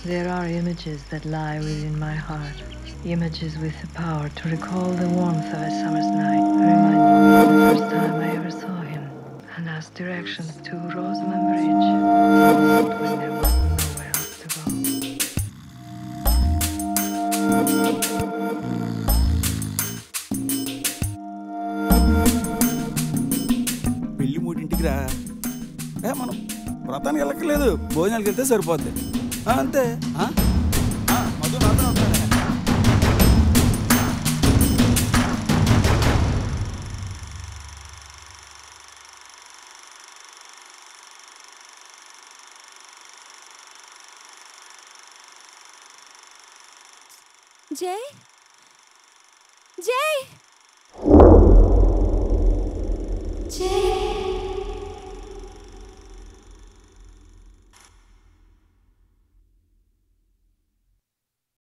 There are images that lie within my heart. Images with the power to recall the warmth of a summer's night, reminding me of the first time I ever saw him, and asked directions to Rosamond Bridge, a moment when there was nowhere else to go. పెళ్ళి 3ంటికి రా. మనం వ్రతానికి వెళ్ళక్కర్లేదు, భోజనాలకు వెళ్తే సరిపోద్ది. అంతే. మధు నాతో ఉంటాడే. జై జై జై